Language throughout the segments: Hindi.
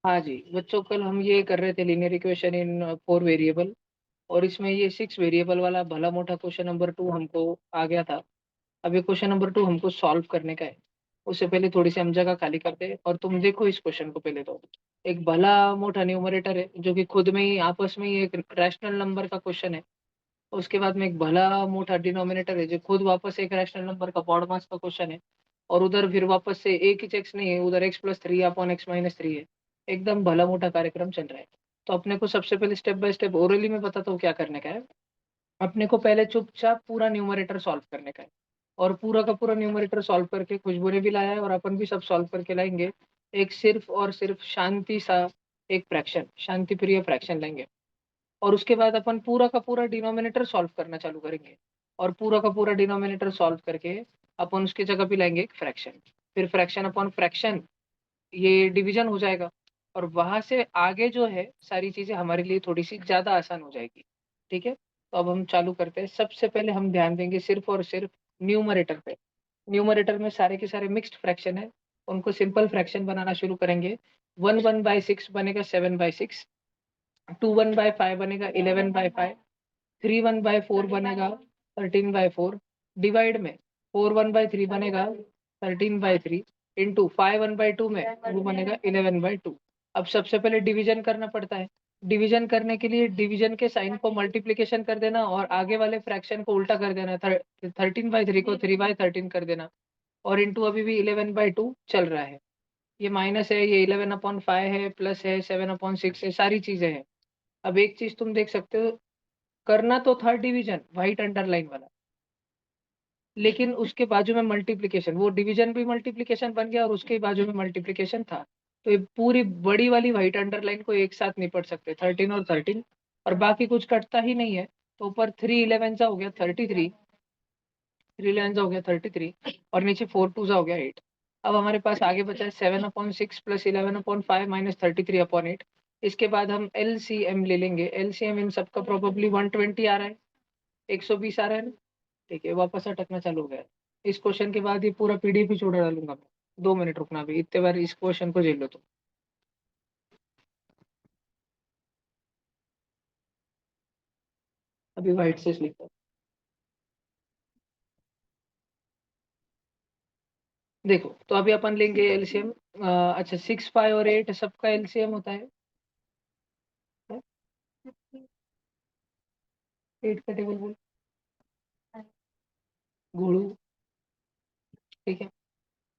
हाँ जी बच्चों, कल हम ये कर रहे थे लीनियर इक्वेशन इन 4 वेरिएबल, और इसमें ये 6 वेरिएबल वाला भला मोटा क्वेश्चन नंबर 2 हमको आ गया था। अब ये क्वेश्चन नंबर 2 हमको सॉल्व करने का है। उससे पहले थोड़ी सी हम जगह खाली करते हैं, और तुम देखो इस क्वेश्चन को पहले तो। एक भला मोटा न्यूमरेटर है जो कि खुद में ही आपस में ही एक रैशनल नंबर का क्वेश्चन है। उसके बाद में एक भला मोटा डिनोमिनेटर है जो खुद वापस एक रैशनल नंबर का बॉड मास का क्वेश्चन है। और उधर फिर वापस से एक ही एक्स नहीं है, उधर x+3 अपॉन x-3 है। एकदम भला मोटा कार्यक्रम चल रहा है। तो अपने को सबसे पहले स्टेप बाय स्टेप ओरली में बताता हूँ क्या करने का है। अपने को पहले चुपचाप पूरा न्यूमरेटर सॉल्व करने का है, और पूरा का पूरा न्यूमरेटर सॉल्व करके खुशबू ने भी लाया है और अपन भी सब सॉल्व करके लाएंगे। एक सिर्फ और सिर्फ शांति सा एक फ्रैक्शन, शांति प्रिय फ्रैक्शन लेंगे। और उसके बाद अपन पूरा का पूरा डिनोमिनेटर सॉल्व करना चालू करेंगे, और पूरा का पूरा डिनोमिनेटर सॉल्व करके अपन उसकी जगह पे लाएंगे एक फ्रैक्शन। फिर फ्रैक्शन अपॉन फ्रैक्शन, ये डिवीजन हो जाएगा। और वहां से आगे जो है सारी चीजें हमारे लिए थोड़ी सी ज्यादा आसान हो जाएगी। ठीक है, तो अब हम चालू करते हैं। सबसे पहले हम ध्यान देंगे सिर्फ और सिर्फ न्यूमरेटर पे। न्यूमरेटर में सारे के सारे मिक्स्ड फ्रैक्शन है, उनको सिंपल फ्रैक्शन बनाना शुरू करेंगे। 1/6 बनेगा 7/6, 2/5 बनेगा 11/5, 3/4 बनेगा 13/4, डिवाइड में 4/3 बनेगा 13/3, इंटू 5/2 में वो बनेगा 11/2। अब सबसे पहले डिवीजन करना पड़ता है। डिवीजन करने के लिए डिवीजन के साइन को मल्टीप्लीकेशन कर देना और आगे वाले फ्रैक्शन को उल्टा कर देना। 13/3 को 3/13 कर देना, और इंटू अभी भी 11/2 चल रहा है। ये माइनस है, ये 11/5 है, प्लस है 7/6 है, सारी चीजें हैं। अब एक चीज तुम देख सकते हो, करना तो था डिवीजन व्हाइट अंडरलाइन वाला, लेकिन उसके बाजू में मल्टीप्लिकेशन, वो डिवीजन भी मल्टीप्लिकेशन बन गया और उसके बाजू में मल्टीप्लिकेशन था। तो ये पूरी बड़ी वाली व्हाइट अंडरलाइन को एक साथ निपट सकते 13 और 13, और बाकी कुछ कटता ही नहीं है। तो ऊपर 3 11 हो गया 33, 3 11 हो गया 33, और नीचे 4 2 हो गया 8। अब हमारे पास आगे बचा है 7/6 प्लस 11/5 माइनस 33/8। इसके बाद हम एलसीएम ले लेंगे। एलसीएम इन सबका प्रोबेबली 120 आ रहा है, 120 आ रहा है ना। ठीक है, वापस अटकना चालू हो गया। इस क्वेश्चन के बाद ये पूरा पीडीएफ ही छोड़ डालूंगा मैं। 2 मिनट रुकना भी, इतने बार इस क्वेश्चन को झेल लो तो। अभी व्हाइट से लिखता हूँ। देखो तो अभी अपन लेंगे एलसीएम। अच्छा, 6 5 और 8 सबका एलसीएम होता है। 8 का टेबल बोल घोड़ू। ठीक है,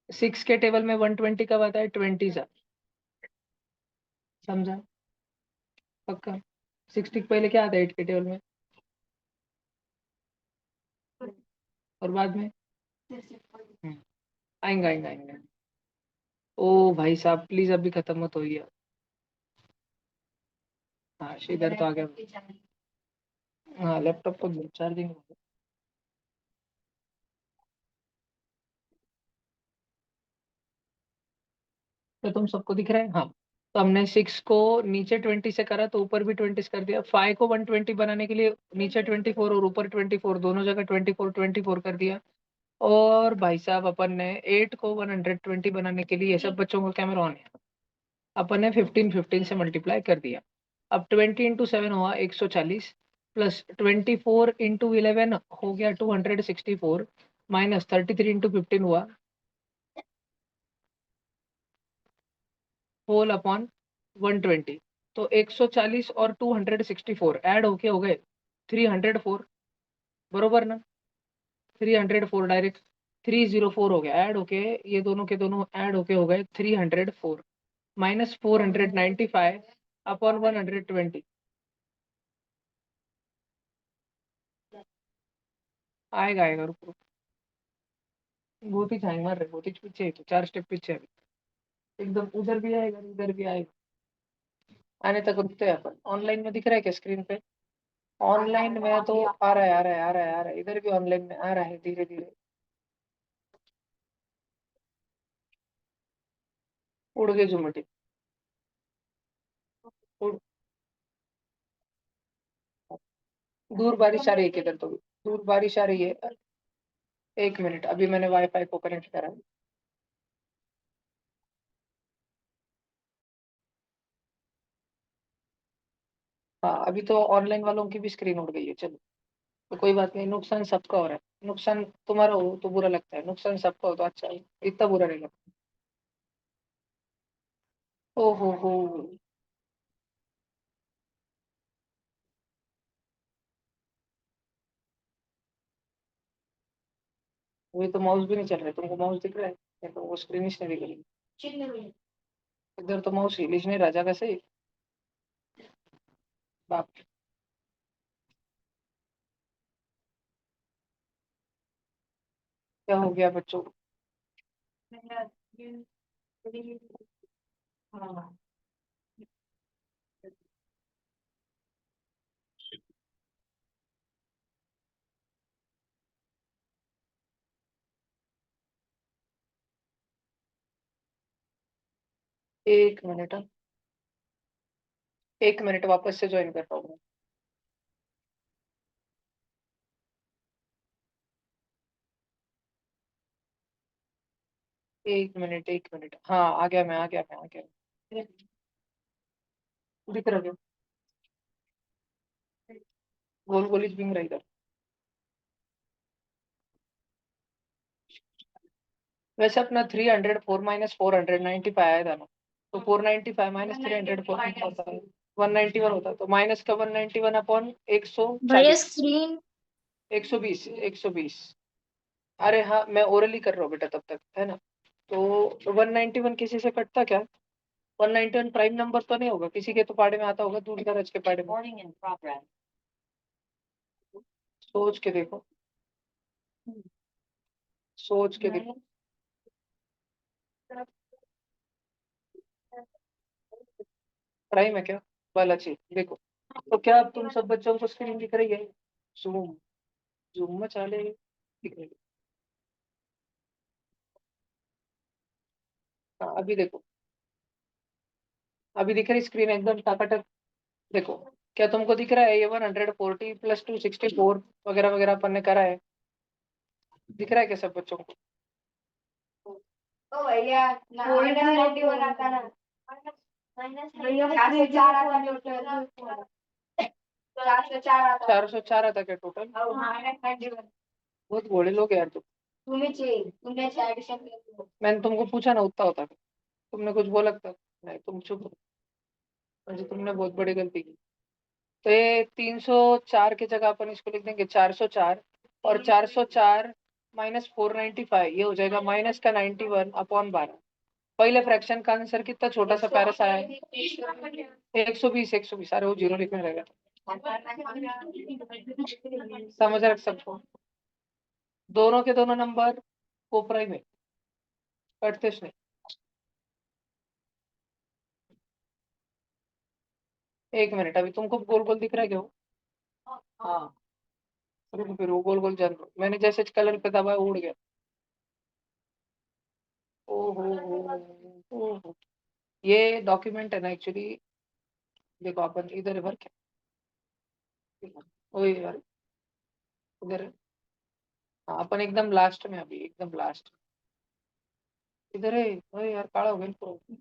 6 के टेबल में 120 कब आता है? 20 सा। समझा? पक्का? 60 पहले क्या आता है 8 के टेबल में? और बाद में? आएंगे आएंगे आएंगे। ओ भाई साहब प्लीज अभी खत्म मत होइए। हाँ श्रीधर तो आ गया। हाँ लैपटॉप को चार्जिंग। तो तुम सबको दिख रहा है? हाँ। तो हमने 6 को नीचे 20 से करा तो ऊपर भी 20 कर दिया। 5 को 120 बनाने के लिए नीचे 24 और ऊपर 24, दोनों जगह 24 कर दिया। और भाई साहब अपन ने 8 को 120 बनाने के लिए, ये सब बच्चों का कैमरा ऑन है, अपन ने 15 से मल्टीप्लाई कर दिया। अब 20 × 7 हुआ 140, प्लस 24 × 11 हो गया 264, माइनस 33 × 15 हुआ होल अपॉन 120। तो 140 और 264 ऐड होके हो गए 304, बरोबर ना? 304 डायरेक्ट 304 हो गया, ऐड होके ये दोनों के दोनों ऐड होके हो गए 304, माइनस 495 अपॉन 120। आएगा आएगा, रुक रुक। बहुत ही छाई मार रहे, बहुत ही पीछे है तो 4 स्टेप पीछे है अभी। एकदम उधर भी आएगा इधर भी आएगा। आने तक रुकते हैं अपन। ऑनलाइन में दिख रहा है क्या स्क्रीन पे? ऑनलाइन में तो आ रहा है आ रहा है आ रहा है आ रहा है, इधर भी ऑनलाइन में आ रहा है धीरे धीरे। उड़ गए जुमटी। उड़। दूर बारिश आ रही है किधर तो भी। दूर बारिश आ रही है। 1 मिनट, अभी मैंने वाईफाई को कनेक्ट करा है। हाँ, अभी तो ऑनलाइन वालों की भी स्क्रीन उड़ गई है। चलो, तो कोई बात नहीं, नुकसान सबका हो रहा है। नुकसान तुम्हारा हो तो बुरा लगता है, नुकसान सबका हो तो अच्छा है। इतना बुरा नहीं लगता। ओ हो। वही तो, माउस भी नहीं चल रहा है। तुमको माउस दिख रहा है या तो वो स्क्रीन ही नहीं दिख रही। इधर तो माउस हिल नहीं राजा कैसे। बाप रे, क्या हो गया बच्चों को? हाँ, 1 मिनट। 1 मिनट, वापस से ज्वाइन कर रहा हूँ। 1 मिनट, 1 मिनट, हाँ आ गया, मैं आ गया, मैं आ गया। दिख रहा है? गोल गोल ही बिंग रही इधर। वैसे अपना 300 4 - 4 90 आया था ना। तो 495 -300 होता है। 191 होता है, तो माइनस का 191 अपॉन भैया 140। स्क्रीन 120, 120। अरे हाँ, मैं ओरली कर रहा हूँ बेटा तब तक, है ना। तो 191 किसी से कटता क्या? 191 प्राइम नंबर तो नहीं होगा किसी के, तो पाड़े में आता होगा, दूर दराज के पाड़े में। सोच के देखो, सोच के देखो। प्राइम है क्या? बालाजी देखो। तो क्या अब तुम सब बच्चों को स्क्रीन दिख रही है? जूम, जूम में चाले दिख रही है। हाँ, अभी देखो। अभी दिख रही स्क्रीन एकदम टकाटक। देखो, क्या तुमको दिख रहा है ये 140 प्लस 264 वगैरह वगैरह अपन ने करा है? दिख रहा है क्या सब बच्चों को? ओ भैया -91 आता ना। भैया 404 आता टोटल। 404 आता। 404 आता क्या टोटल? बहुत घोड़े लोग हैं यार तुम। तुम्ही ऍडिशन मैंने तुमको पूछा ना, उतना होता। तुमने कुछ बोला था? नहीं, तुम चुप हो। म्हणजे तुमने बहुत बड़ी गलती की। तो ये 304 की जगह अपन इसको लिख देंगे 404। और 404 -495 ये हो जाएगा माइनस का 91 अपॉन 12। पहले फ्रैक्शन का आंसर कितना छोटा सा प्यारा सा है? 120, 120। अरे वो जीरो लिखने रहेगा। समझ रख सबको? दोनों के दोनों नंबर कोपराई में कटते नहीं। 1 मिनट, अभी तुमको गोल गोल दिख रहा है क्या वो? हाँ, रुको, फिर वो गोल गोल जान लो। मैंने जैसे कलर पे दबाया उड़ गया। ओहो, ओहो। ये डॉक्यूमेंट है ना एक्चुअली। देखो अपन इधर वर्क है। ओए यार, इधर। हाँ, अपन एकदम लास्ट में, अभी एकदम लास्ट। इधर है। ओए यार, काला हो गया पूरा।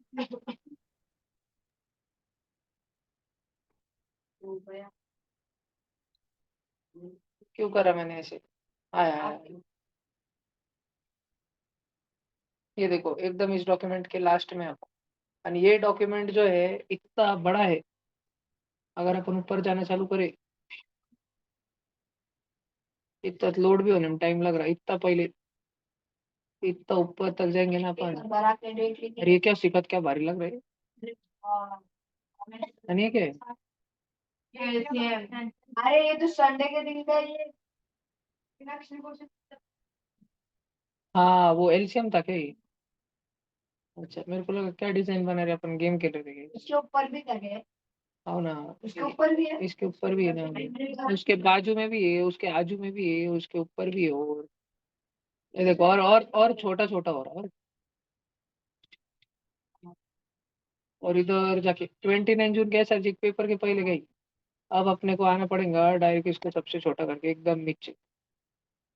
क्यों करा मैंने ऐसे? आया आया। ये देखो, एकदम इस डॉक्यूमेंट के लास्ट में अपन। और ये डॉक्यूमेंट जो है इतना बड़ा है। अगर अपन ऊपर जाना चालू करें, इतना लोड भी होने में टाइम लग रहा है इतना पहले। इतना ऊपर तक जाएंगे ना अपन। अरे ये क्या सिखत, क्या भारी लग रहा है। यानी ये क्या है? अरे ये तो संडे के दिन का ये हाँ, वो एलसीएम था क्या ये? अच्छा, मेरे को लगा क्या डिजाइन बना रहे अपन, गेम खेल रहे थे। इसके ऊपर भी करे। आओ ना। इसके ऊपर भी है। इसके ऊपर भी है ना, उसके बाजू में भी है, उसके आजू में भी है, उसके ऊपर भी है। और ये देखो, और छोटा छोटा हो रहा है। और इधर जाके 29 जून के सर जी पेपर के पहले गई। अब अपने को आना पड़ेगा डायरेक्ट इसको सबसे छोटा करके एकदम नीचे।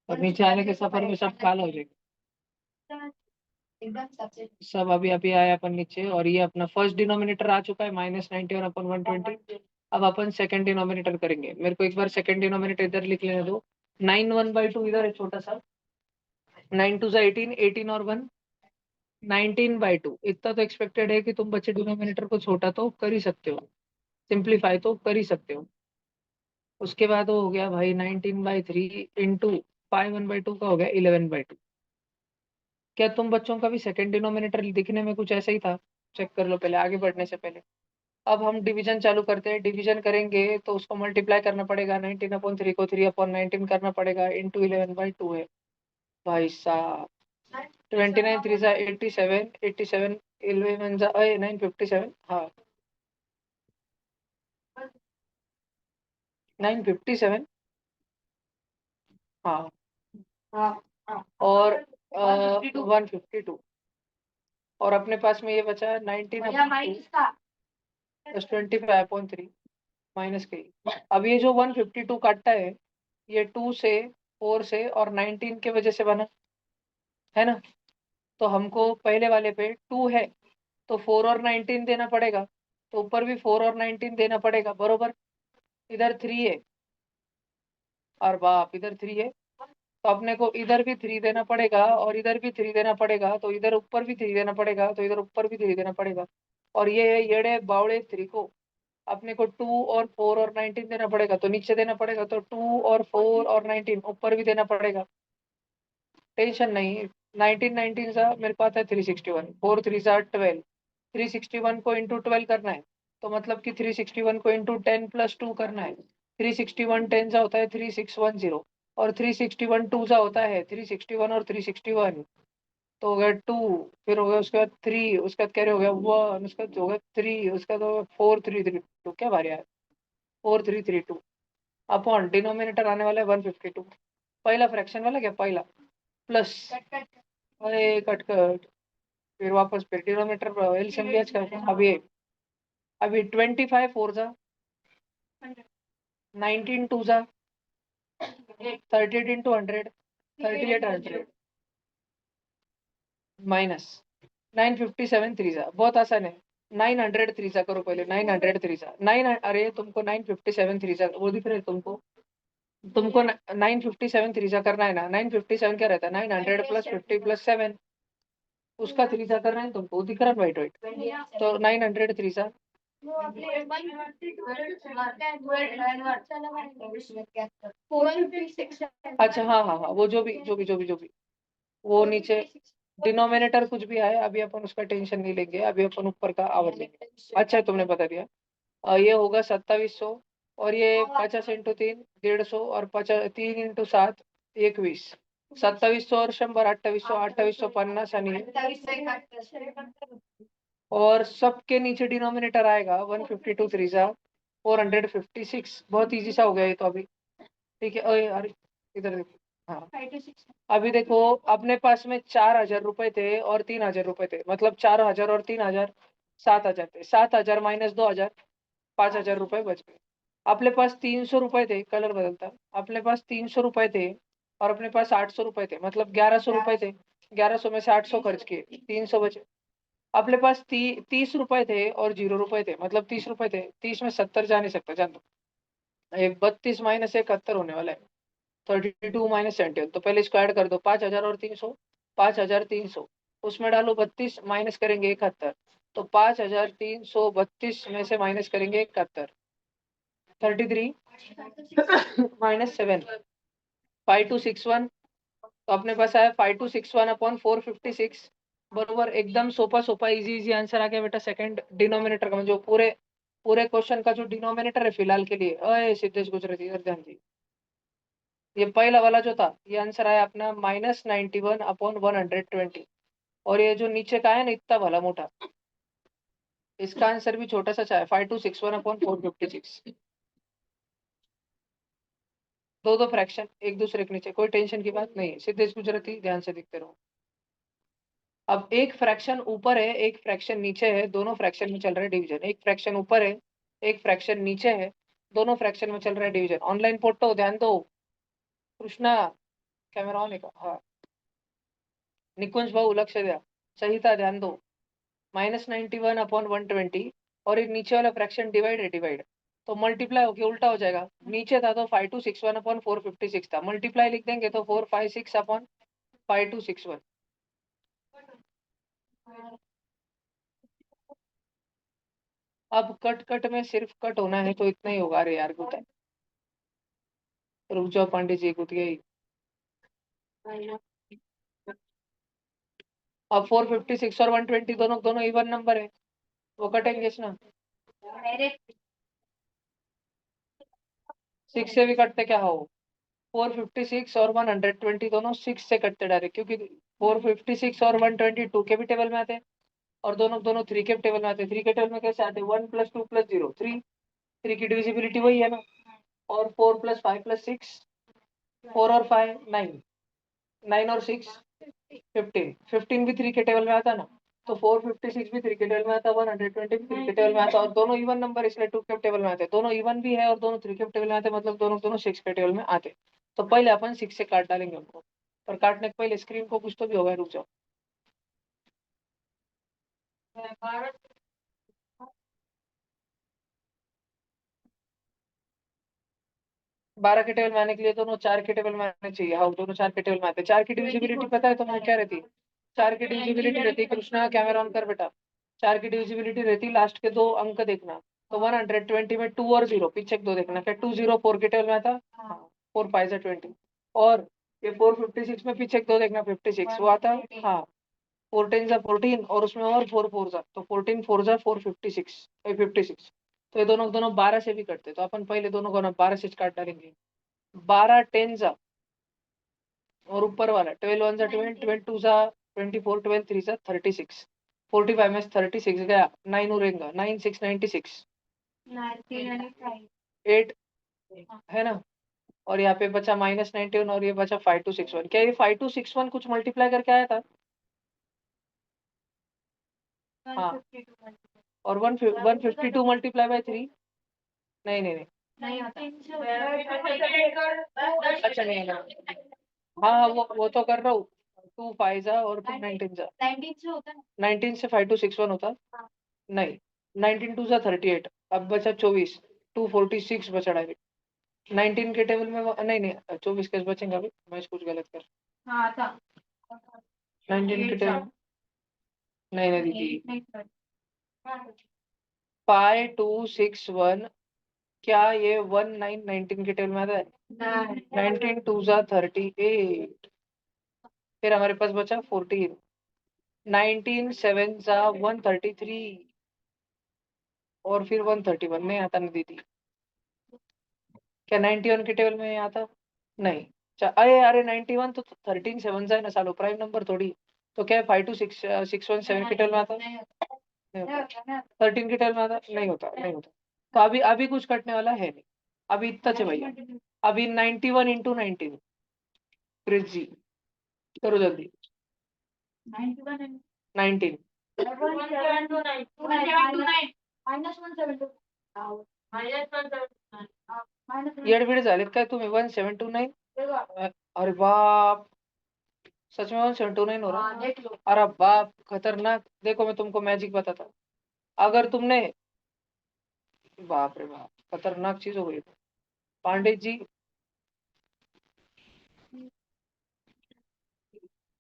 और नीचे आने के सफर में सब काला हो जाएगा। एकदम सबसे सब अभी अभी आया अपन नीचे, और ये अपना फर्स्ट डिनोमिनेटर आ चुका है -91 अपन 120। अब अपन सेकंड डिनोमिनेटर करेंगे। मेरे को एक बार सेकंड डिनोमिनेटर इधर लिख लेने दो। 9 1/2 इधर है छोटा सा। 9 2 18, 18 और 1 19/2। इतना तो एक्सपेक्टेड है कि तुम बच्चे डिनोमिनेटर को छोटा तो कर ही सकते हो, सिंप्लीफाई तो कर ही सकते हो। उसके बाद वो हो गया भाई 19/3 इंटू 5 1/2 का हो गया 11/2। क्या तुम बच्चों का भी सेकंड डिनोमिनेटर दिखने में कुछ ऐसा ही था? चेक कर लो पहले, आगे बढ़ने से पहले। अब हम डिवीजन चालू करते हैं। डिवीजन करेंगे तो उसको मल्टीप्लाई करना पड़ेगा। 19/3 को 3/19 करना पड़ेगा, इंटू 11/2 है भाई साहब। 29 3 सा 87, 87 11 सा 957। हाँ 957। हाँ हाँ और 152। और अपने पास में ये बचा 19/2 + 25/3 माइनस के। अब ये जो 152 काटता है, ये 2 से, 4 से और 19 के वजह से बना है ना। तो हमको पहले वाले पे 2 है तो 4 और 19 देना पड़ेगा, तो ऊपर भी 4 और 19 देना पड़ेगा बरोबर। इधर 3 है और बाप इधर 3 है, तो अपने को इधर भी 3 देना पड़ेगा और इधर भी 3 देना पड़ेगा, तो इधर ऊपर भी 3 देना पड़ेगा, तो इधर ऊपर भी 3 देना पड़ेगा। और ये येड़े बावड़े 3 को अपने को 2 और 4 और 19 देना पड़ेगा, तो नीचे देना पड़ेगा, तो 2 और 4 और 19 ऊपर भी देना पड़ेगा। टेंशन नहीं। 19 19 सा मेरे पास है 361, 4 3 सा 12, 361 को इंटू 12 करना है, तो मतलब कि 361 को इंटू 10 + 2 करना है। 361 10 सा होता है 3610, और 361 2 सा होता है 361 और 361, तो हो गया 2, फिर हो गया उसके बाद 3, उसके बाद क्या हो गया 1, उसके बाद हो गया 3, उसके बाद हो गया 4 3 3 2। क्या बारी है? 4 3 3 2 अपॉन डिनोमिनेटर आने वाला है 152। पहला फ्रैक्शन वाला क्या पहला प्लस, अरे कट कट, फिर वापस फिर डिनोमिनेटर एलसीएम लिया कर। अभी 25 4 जा, 19 2 जा, 38 इंटू 100, 3800 माइनस 957 3 जा। बहुत आसान है। 900 3 जा करो पहले, 900 3 जा 9। अरे तुमको 957 3 जा वो दिख रहे है तुमको? तुमको 957 3 जा करना है ना। 957 क्या रहता है? 900 + 50 + 7, उसका 3 जा करना है तुमको, वो दिख रहा है वाइट वाइट। तो 900 3 जा। अच्छा हाँ हाँ हाँ, वो जो भी वो नीचे डिनोमिनेटर कुछ भी आए, अभी अपन उसका टेंशन नहीं लेंगे, अभी अपन ऊपर का आवर लेंगे। अच्छा है तुमने बता दिया। ये होगा 2700, और ये 50 इंटू 3 150, और 50 3 इंटू 7 21। 2700 और 100 2800, 2850 आणि और सबके नीचे डिनोमिनेटर आएगा 152 3 जा 456। बहुत इजी सा हो गया ये तो अभी। ठीक है। अरे अरे इधर देखो। हाँ अभी देखो, अपने पास में 4000 रुपए थे और 3000 रुपए थे, मतलब 4000 और 3000 7000 थे। 7000 माइनस 2000, 5000 रुपए बच गए। अपने पास 300 रुपए थे, कलर बदलता। अपने पास 300 रुपए थे और अपने पास 800 रुपए थे, मतलब 1100 रुपए थे। 1100 में से 800 खर्च किए, 300 बचे। अपने पास 30 रुपए थे और 0 रुपए थे, मतलब 30 रुपए थे। 30 में 70 जा नहीं सकता, जान दो। ये 32 माइनस 71 होने वाला है। 32 माइनस 71, तो पहले इसको ऐड कर दो, 5000 और 300, 5300। उसमें डालो 32, माइनस करेंगे 71, तो 5332 में से माइनस करेंगे 71, 33 -7, 5261। तो अपने पास आया 5261/456 बरोबर। एकदम सोपा सोपा इजी इजी आंसर आ गया बेटा सेकंड डिनोमिनेटर का, जो पूरे पूरे क्वेश्चन का जो डिनोमिनेटर है फिलहाल के लिए। अय सिद्धेश गुजराती इधर ध्यान दी। ये पहला वाला जो था, ये आंसर आया अपना -91/120। और ये जो नीचे का है ना इतना भला मोटा, इसका आंसर भी छोटा सा है 5261/456। दो दो फ्रैक्शन एक दूसरे के नीचे, कोई टेंशन की बात नहीं है। सिद्धेश गुजराती ध्यान से दिखते रहो। अब एक फ्रैक्शन ऊपर है, एक फ्रैक्शन नीचे है, दोनों फ्रैक्शन में चल रहा है डिवीजन। एक फ्रैक्शन ऊपर है, एक फ्रैक्शन नीचे है, दोनों फ्रैक्शन में चल रहा है डिवीजन। ऑनलाइन फोटो ध्यान दो। कृष्णा कैमरा ऑन है का? हाँ। निकुंज भाऊ लक्ष्य द्या। सहिता ध्यान दो। -91/120, और एक नीचे वाला फ्रैक्शन डिवाइड है, डिवाइड। तो मल्टीप्लाई होके उल्टा हो जाएगा, नीचे था तो 5261 अपॉन 456 था, मल्टीप्लाई लिख देंगे तो 456 अपॉन 5261। अब कट कट में सिर्फ कट होना है तो इतना ही होगा। अरे यार गुता, रुक जाओ पांडे जी, गुत गई। अब 456 और 120 दोनों दोनों इवन नंबर है, वो कटेंगे ना। 6 से भी कटते क्या हो, 456 और 120 दोनों 6 से कटते डायरेक्ट, क्योंकि 456 और 122 के भी टेबल में आते हैं, और दोनों दोनों 3 के टेबल में आते हैं। 3 के टेबल में कैसे आते हैं, 1 प्लस 2 प्लस 0 3, 3 की डिविजिबिलिटी वही है ना। और 4 प्लस 5 प्लस 6, 4 और 5 9, 9 और 6 15, 15 भी 3 के टेबल में आता ना। तो 456 भी 3 के टेबल में आता, 120 भी 3 के टेबल में आता, और दोनों इवन नंबर इसलिए 2 के टेबल में आते, दोनों इवन भी है और दोनों 3 के टेबल में आते, मतलब दोनों दोनों 6 के टेबल में आते। तो पहले अपन 6 से काट डालेंगे उनको, पर काटने के पहले स्क्रीन को कुछ तो भी होगा, रुक जाओ। 12 के टेबल में आने के लिए दोनों 4 के टेबल में आने चाहिए। हाँ, दोनों 4 के टेबल में आते। 4 की डिविजिबिलिटी पता है तुम्हें क्या रहती है? 4 की डिविजिबिलिटी रहती, कृष्णा कैमरा ऑन कर बेटा। 4 की डिविजिबिलिटी रहती, लास्ट के दो अंक देखना। तो 120 में 2 और 0 पीछे दो देखना, क्या 204 के टेबल में आता? हाँ, 4 5 से 20। और ये 456 में पीछे दो देखना, 56 वो आता। हाँ, 4 10 जा 14, और उसमें और 4 4 जा, तो 14 4 जा 456, 56। तो ये दोनों दोनों 12 से भी कटते, तो अपन पहले दोनों को ना 12 से काट डालेंगे। 12 10 जा, और ऊपर वाला 12 1 जा 12, 12 2 जा 24, 12 3 जा 36, 45 में 36 गया, 9 उड़ेगा, 9 6 96, 8 है ना। और यहाँ पे बचा -91, और ये बचा 5261। क्या ये 5261 कुछ मल्टीप्लाई करके आया था? हाँ, और 152 मल्टीप्लाई बाय 3, नहीं नहीं नहीं, अच्छा नहीं ना। हाँ हाँ, वो तो कर रहा हूँ। 2 5 जा और फिर 19 जा, 19 से 5261 होता। नहीं, 19 2 जा 38, अब बचा 24, 246 बचा डायरेक्ट। 19 के टेबल में नहीं नहीं, 24 कैसे बचेंगे, अभी मैं कुछ गलत कर। 19 के टेबल, नहीं नहीं दीदी, 5261, क्या ये 19 19 के टेबल में आता है? 19 2 जा 38, फिर हमारे पास बचा 14, 19 7 जा 133, और फिर 131 नहीं आता ना दीदी। क्या 91 के टेबल में आता? नहीं। अरे अरे 91 तो 13 7 जा है ना सालो, प्राइम नंबर थोड़ी। तो क्या 52 6 6 1 7 के टेबल में आता? नहीं होता। 13 के टेबल में आता, नहीं होता नहीं होता। तो अभी अभी कुछ कटने वाला है नहीं, अभी इतना चाहिए भैया। अभी 91 इंटू 19, क्रिस जी करो जल्दी। 19, येडबिड झालेत काय तुम्ही? 1729, अरे बाप, सच में 1729 हो रहा? अरे बाप खतरनाक, देखो मैं तुमको मैजिक बताता हूँ। अगर तुमने, बाप रे बाप, खतरनाक चीज हो गई। पांडे जी,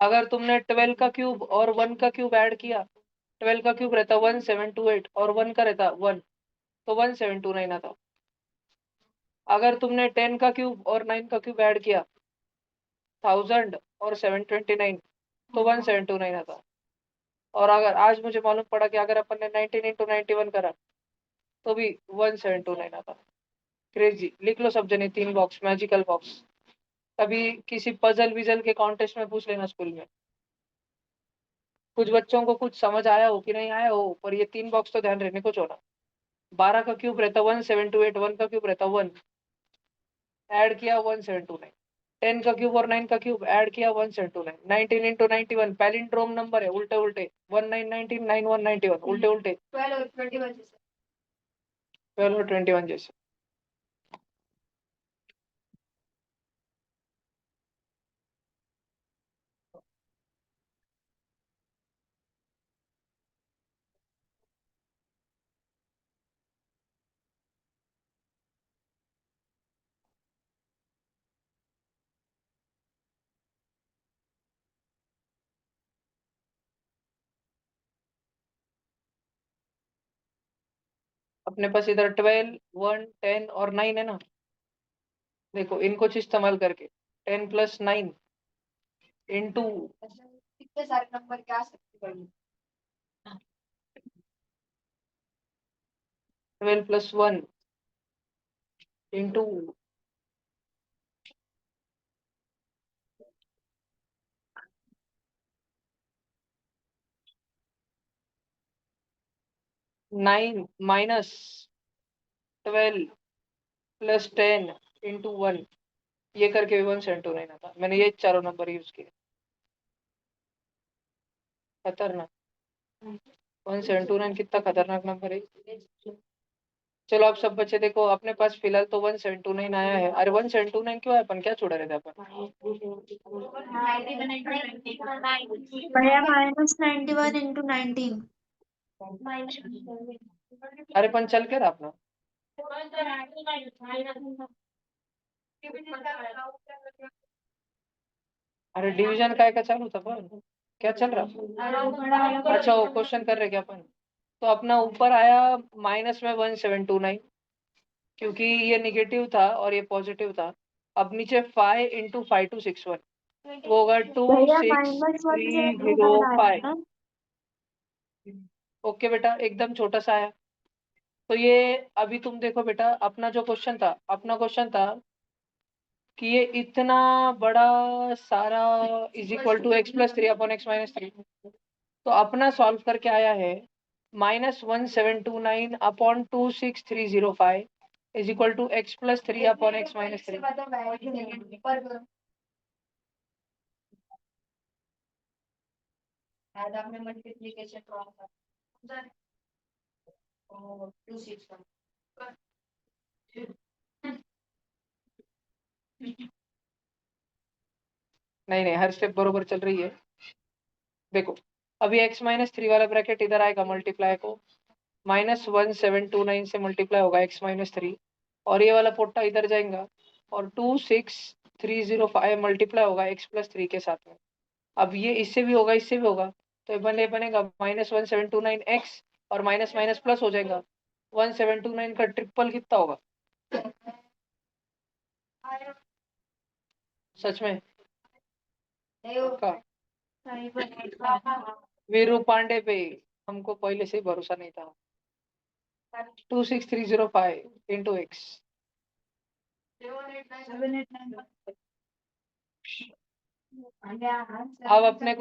अगर तुमने 12 का क्यूब और 1 का क्यूब ऐड किया, 12 का क्यूब रहता 1728, और 1 का रहता 1, तो 1729 आता। अगर तुमने 10 का क्यूब और 9 का क्यूब ऐड किया, 1000 और 729, तो 1729 आता। और अगर आज मुझे मालूम पड़ा कि अगर अपन ने 19 इंटू 91 करा, तो भी 1729 आता। क्रेजी, लिख लो सब जने, 3 बॉक्स मैजिकल बॉक्स। कभी किसी पजल विजल के कॉन्टेस्ट में पूछ लेना स्कूल में, कुछ बच्चों को कुछ समझ आया हो कि नहीं आया हो, पर ये 3 बॉक्स तो ध्यान रहने को छोड़ा। 12 का क्यूब रहता 1728, 1 का क्यूब रहता 1, ऐड किया 1729। 10 का क्यूब और 9 का क्यूब ऐड किया 1729। 19 इंटू 91 पैलिंड्रोम नंबर है, उल्टे उल्टे, 19 19 9 1 91, उल्टे उल्टे, 12 और 21 जैसे। अपने पास इधर 12, 1, 10 और 9 है ना। देखो इनको इस्तेमाल करके 10 + 9 इंटू कितने सारे नंबर क्या सकते हैं? 12 + 1 इंटू 9 माइनस 12 + 10 इंटू 1, ये करके भी 179 आता। मैंने ये चारों नंबर यूज किए। खतरनाक। 179 कितना खतरनाक नंबर है। चलो आप सब बच्चे देखो, अपने पास फिलहाल तो 179 आया है। अरे 179 क्यों है, अपन क्या छुड़ा रहे थे अपन। भैया -91 × 19। अरे अपन चल के रहा अपना। अरे डिवीजन का चालू था अपन, क्या चल रहा। अच्छा वो क्वेश्चन कर रहे क्या अपन। तो अपना ऊपर आया माइनस में 1729, क्योंकि ये निगेटिव था और ये पॉजिटिव था। अब नीचे 5 × 5261 वो होगा भैया -1 से 2 आया 26305। ना। ओके बेटा, एकदम छोटा सा है। तो ये अभी तुम देखो बेटा, अपना जो क्वेश्चन था, अपना क्वेश्चन था कि ये इतना बड़ा सारा इज इक्वल टू x+3/x-3। तो अपना सॉल्व करके आया है -1729/26305 इज इक्वल टू x+3/x-3। आज आपने मल्टीप्लिकेशन रॉन्ग 26 नहीं नहीं, हर स्टेप बरोबर चल रही है। देखो अभी x-3 वाला ब्रैकेट इधर आएगा, मल्टीप्लाई को -1729 से मल्टीप्लाई होगा x-3, और ये वाला पोट्टा इधर जाएगा और 26305 मल्टीप्लाई होगा x+3 के साथ में। अब ये इससे भी होगा, इससे भी होगा, तो ये बनेगा -1729x और माइनस माइनस प्लस हो जाएगा। 1729 का ट्रिपल कितना होगा सच में का। वीरू पांडे पे हमको पहले से ही भरोसा नहीं था। 26305 इंटू एक्स। अब अपने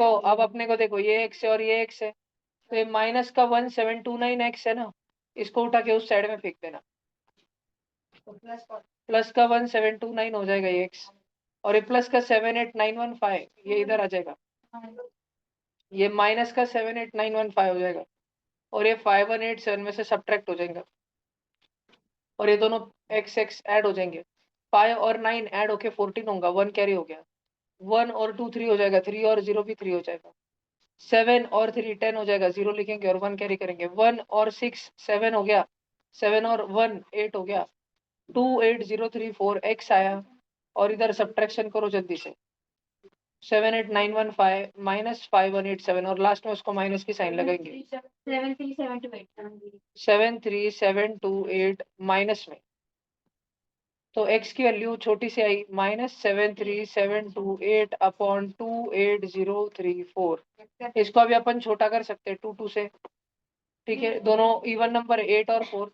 को देखो, ये एक्स है और ये एक्स है, तो ये माइनस का 1729x है ना, इसको उठा के उस साइड में फेंक देना। प्लस का 1729 हो जाएगा ये एक्स, और ये प्लस का 78915 ये इधर आ जाएगा। ये माइनस का 78915 हो जाएगा, और ये 5187 में से सब्ट्रैक्ट हो जाएगा, और ये दोनों एक्स एक्स ऐड हो जाएंगे। 5 और 9 ऐड होके 14 होगा, 1 कैरी हो गया। 1 और 2 3 हो जाएगा, 3 और 0 भी 3 हो जाएगा। 7 और 3 10 हो जाएगा, 0 लिखेंगे और 1 कैरी करेंगे। 1 और 6 7 हो गया, 7 और 1 8 हो गया। 28034 एक्स आया, और इधर सब्ट्रैक्शन करो जल्दी से। 78915 -5187, और लास्ट में उसको माइनस की साइन लगाएंगे। 73728 माइनस में, तो x की वैल्यू छोटी सी आई -73728/2804। इसको अभी अपन छोटा कर सकते हैं 2 2 से। ठीक है, दोनों इवन नंबर 8 और 4।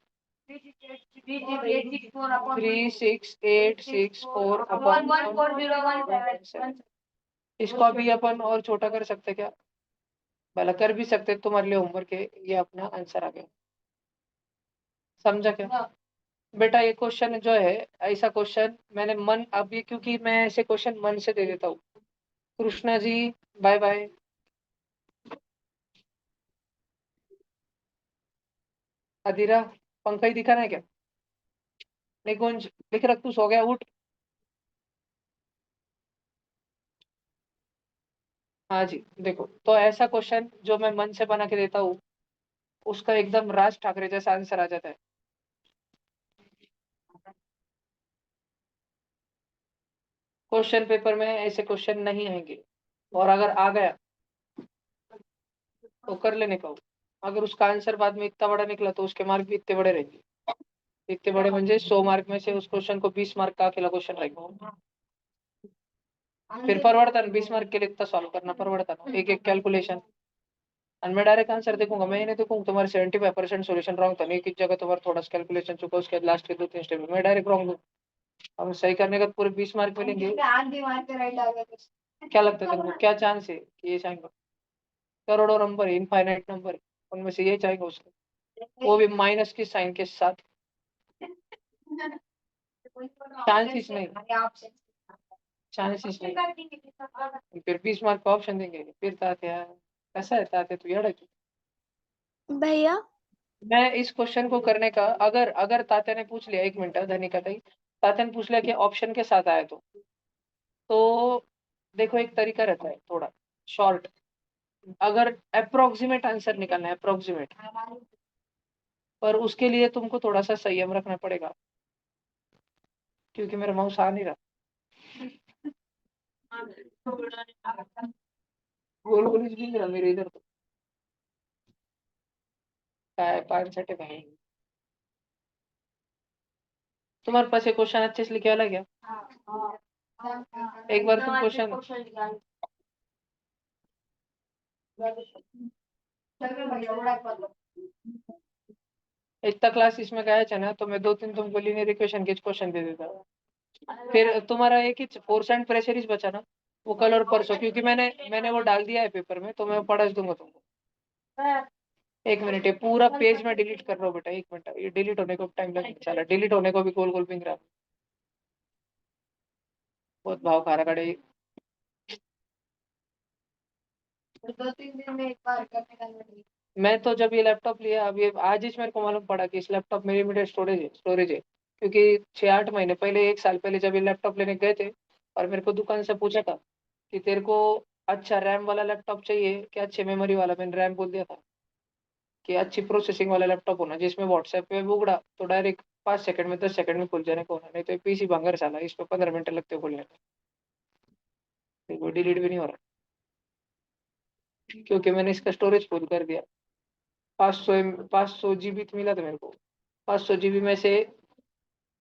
36864/11401 इसको अभी अपन और छोटा कर सकते क्या, भला कर भी सकते, तुम्हारे लिए होमवर्क है, ये अपना आंसर आ गया। समझा क्या बेटा। ये क्वेश्चन जो है, ऐसा क्वेश्चन मैंने मन, अब ये क्योंकि मैं ऐसे क्वेश्चन मन से दे देता हूँ। Krishna ji bye bye. अधीरा पंखा ही दिखाना है क्या। निकुंज लिख रख, तू सो गया, उठ। हाँ जी, देखो तो ऐसा क्वेश्चन जो मैं मन से बना के देता हूँ, उसका एकदम राज ठाकरे जैसा आंसर आ जाता है। क्वेश्चन पेपर में ऐसे क्वेश्चन नहीं आएंगे, और अगर आ गया तो कर लेने का। अगर उसका आंसर बाद में इतना बड़ा निकला तो उसके मार्क भी इतने बड़े रहेंगे। इतने बड़े म्हणजे 100 मार्क में से उस क्वेश्चन को 20 मार्क का अकेला क्वेश्चन रहेगा। फिर परवड़ता है 20 मार्क के लिए इतना सॉल्व करना, परवड़ता है एक एक कैलकुलेशन। और मैं डायरेक्ट आंसर देखूंगा, मैं ये नहीं देखूंगा तुम्हारे 75% सोल्यूशन रॉन्ग था, नहीं किस जगह तुम्हारा थोड़ा सा कैलकुलेशन चुका, उसके लास्ट के 2-3 स्टेप में मैं डायरेक्ट रॉन्ग दूँ। अब सही करने का तो पूरे 20 मार्क मिलेंगे। आधी मार के राइट आ गया तो क्या लगता है तुमको, क्या चांस है कि ये चाहेंगे? करोड़ों नंबर, इनफाइनाइट नंबर, उनमें से ये चाहेंगे उसको, वो भी माइनस की साइन के साथ। चांसेस नहीं, चांसेस नहीं। फिर 20 मार्क का ऑप्शन देंगे, फिर तात्या कैसा है तात्या, तू यार भैया मैं इस क्वेश्चन को करने का, अगर अगर तात्या ने पूछ लिया, 1 मिनट धनिका ताई, तात्या ने पूछ लिया कि ऑप्शन के साथ आया तो देखो एक तरीका रहता है थोड़ा शॉर्ट, अगर अप्रोक्सीमेट आंसर निकालना है, अप्रोक्सीमेट, पर उसके लिए तुमको थोड़ा सा संयम रखना पड़ेगा, क्योंकि मेरा माउस आ नहीं रहा। गोल गोल भी नहीं रहा मेरे इधर तो, क्या है 5 छठे भाई। तुम्हारे पास ये क्वेश्चन अच्छे से लिखे वाला क्या? एक बार तुम क्वेश्चन, इतना क्लास इसमें गया है ना, तो मैं 2-3 तुमको लीनियर इक्वेशन के क्वेश्चन दे देता। फिर तुम्हारा एक ही 4% प्रेशर ही बचा ना, वो कल और परसों, क्योंकि मैंने वो डाल दिया है पेपर में, तो मैं पढ़ा दूंगा तुमको। 1 मिनट, ये पूरा पेज में डिलीट कर रहा हूँ बेटा, 1 मिनट, ये डिलीट होने को टाइम लगेगा, चला डिलीट होने को भी गोल गोल पिंग रहा। बहुत भाव खा रहा गाड़ी। 2-3 दिन में एक बार करने का नहीं। मैं तो जब ये लैपटॉप लिया, अब ये आज ही मेरे को मालूम पड़ा कि इस लैपटॉप में लिमिटेड स्टोरेज है, क्योंकि 6-8 महीने पहले, 1 साल पहले जब ये लैपटॉप लेने गए थे, और मेरे को दुकान से पूछा था कि तेरे को अच्छा रैम वाला लैपटॉप चाहिए क्या अच्छे मेमोरी वाला, मैंने रैम बोल दिया था कि अच्छी प्रोसेसिंग वाला लैपटॉप होना, जिसमें व्हाट्सएप पे उगड़ा तो डायरेक्ट 5 सेकंड में 10 सेकंड में खुल जाने को होना, नहीं तो पीसी भंगर साला, इस पे 15 मिनट लगते हो खुलने में, कोई डिलीट भी नहीं हो रहा, क्योंकि मैंने इसका स्टोरेज फुल कर दिया। 500 GB मिला था मेरे को, 500 GB में से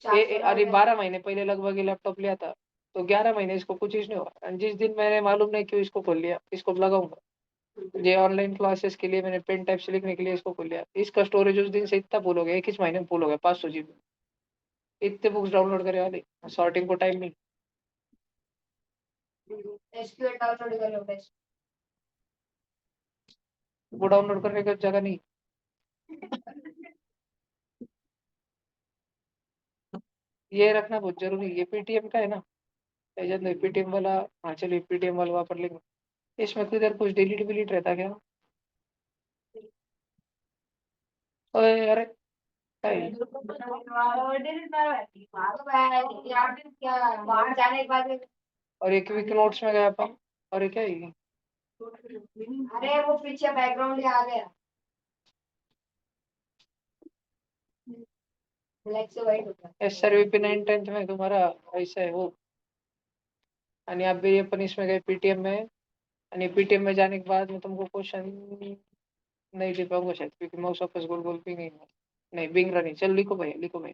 अरे 12 महीने पहले लगभग ये लैपटॉप लिया था, तो 11 महीने इसको कुछ चीज नहीं हुआ, और जिस दिन मैंने मालूम नहीं क्यों इसको खोल लिया, इसको लगाऊंगा ये ऑनलाइन क्लासेस के लिए, मैंने पेन टाइप से लिखने के लिए इसको खोल लिया, इसका स्टोरेज उस दिन से इतना फुल हो गया, 1 ही महीने में फुल हो गया 500 GB। इतने बुक्स डाउनलोड करे वाले, सॉर्टिंग को टाइम नहीं। एसक्यूएल डाउनलोड कर लो बेस्ट। वो डाउनलोड करने का जगह नहीं। ये रखना बहुत जरूरी है, ये पीटीएम का है ना, पीटीएम वाला। हाँ चलिए पीटीएम वाला वापर लेंगे। इसमें किधर कुछ डिलीट विलीट रहता क्या? ओए अरे क्या है? क्या बाहर जाने के बाद और एक वीक नोट्स में गया अपन, अरे क्या है ये? अरे वो पीछे बैकग्राउंड आ गया ब्लैक से व्हाइट होता S sir VP 9th 10th में तुम्हारा ऐसा है वो। आणि आप भी अपन इसमें गए पीटीएम में, आणि पीटीएम में जाने के बाद मैं तुमको क्वेश्चन नहीं दे पाऊंगा शायद, क्योंकि माउस वापस गोल गोल पिंग नहीं बिंग रहा नहीं। चल लिखो भाई, लिखो भाई,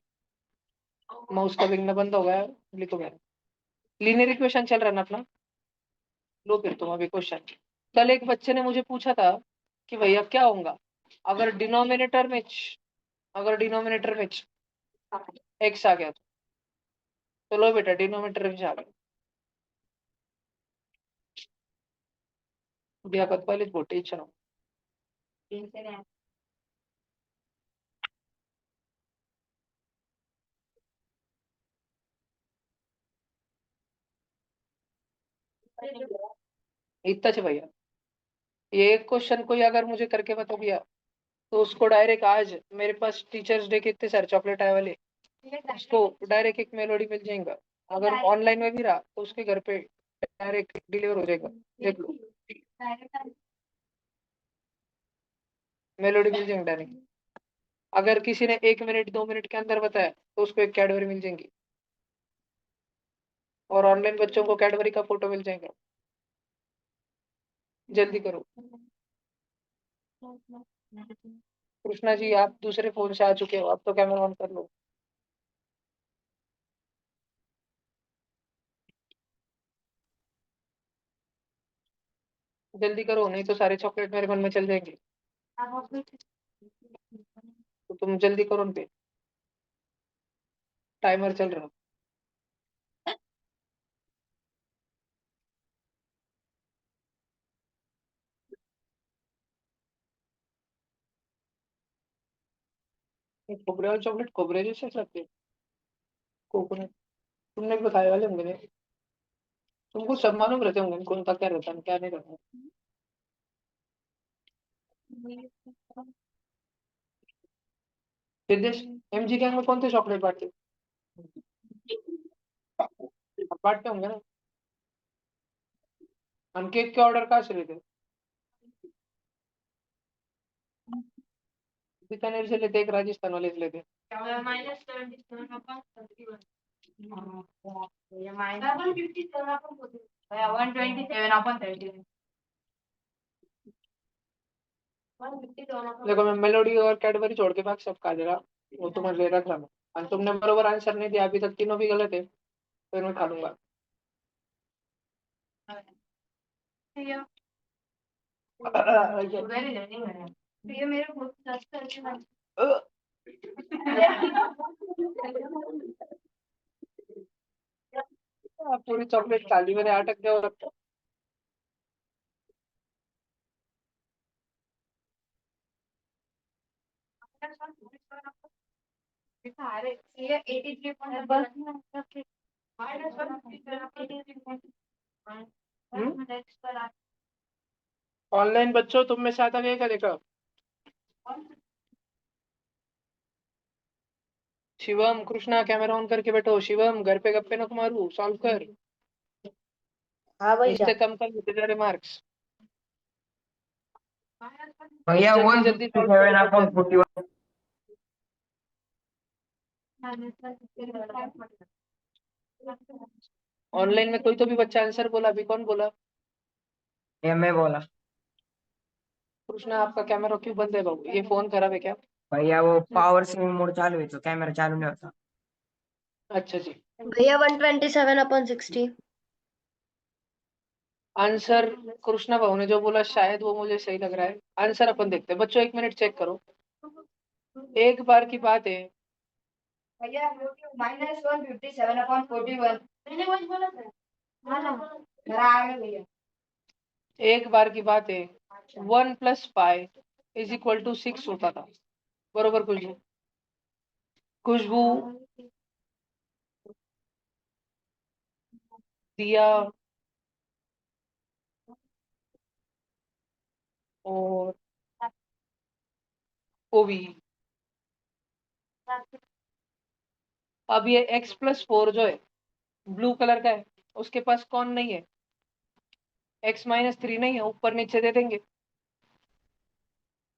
माउस का बिंगना बंद हो गया, लिखो भाई। लीनियर इक्वेशन चल रहा ना अपना, लो फिर तुम अभी क्वेश्चन। कल एक बच्चे ने मुझे पूछा था कि भैया क्या होगा अगर डिनोमिनेटर में अगर डिनोमिनेटर में एक्स आ गया तो लो बेटा डिनोमिनेटर में आ गया, व्यापक वाले बहुत टेंशन हो। है। इतना से भैया, ये एक क्वेश्चन कोई अगर मुझे करके बता दिया तो उसको डायरेक्ट आज मेरे पास टीचर्स डे के इतने सारे चॉकलेट आए वाले, उसको डायरेक्ट एक मेलोडी मिल जाएगा। अगर ऑनलाइन में भी रहा तो उसके घर पे डायरेक्ट डिलीवर हो जाएगा, देख लो मेलोडी मिल जाएगा डायरेक्ट। अगर किसी ने 1 मिनट 2 मिनट के अंदर बताया तो उसको एक कैडबरी मिल जाएंगी, और ऑनलाइन बच्चों को कैडबरी का फोटो मिल जाएगा। जल्दी करो। कृष्णा जी आप दूसरे फोन से आ चुके हो, अब तो कैमरा ऑन कर लो। जल्दी करो, नहीं तो सारे चॉकलेट मेरे मन में चल जाएंगे। तो तुम जल्दी करो उन पे, टाइमर चल रहा। खोबरे वाले चॉकलेट खोबरे जैसे लगते हैं, कोकोनट। तुमने भी खाए वाले होंगे। तुमको सब मालूम रहते होंगे कौन सा क्या रहता है क्या नहीं रहता। सिद्धेश, एमजी गैंग में कौन से चॉकलेट बांटते? आप बांटते होंगे ना। हम केक के ऑर्डर कहाँ से लेते? बीकानेर से लेते, एक राजस्थान वाले से लेते। देखो मैं मेलोडी और कैडबरी छोड़ के बाकी सब खा लेगा, वो तुम्हें ले रखा मैं। और तुमने बरोबर आंसर नहीं दिया, अभी तक तीनों भी गलत है, फिर मैं खा लूंगा। ये मेरे बहुत पूरी चॉकलेट थाली मेरे अटक गया और ऑनलाइन बच्चों तुम में से आता गया क्या देखा? शिवम कृष्णा कैमरा ऑन करके बैठो। शिवम घर पे गप्पे न मारू, सॉल्व कर। हाँ भैया। इससे कम कर देते तेरे मार्क्स। भैया जल्दी वन जल्दी फिफ्टी सॉल्व सेवन कर अपॉन बच्चा। 41। ऑनलाइन में कोई तो भी बच्चा आंसर बोला, अभी कौन बोला? ये मैं बोला। कृष्णा आपका कैमरा क्यों बंद है बाबू, ये फोन खराब है क्या? भैया वो पावर सेविंग मोड चालू है तो कैमरा चालू नहीं होता। अच्छा जी। भैया 127/60। आंसर कृष्णा भाऊ ने जो बोला शायद वो मुझे सही लग रहा है। आंसर अपन देखते हैं बच्चों, एक मिनट चेक करो। एक बार की बात है, भैया -157/41। मैंने वही बोला था। हाँ ना, मेरा आ गया भैया। एक बार की बात है 1 + 5 = 6 होता था, बरोबर खुशबू? खुशबू, दिया और ओवी। अब ये x+4 जो है ब्लू कलर का है, उसके पास कौन नहीं है? x-3 नहीं है, ऊपर नीचे दे देंगे।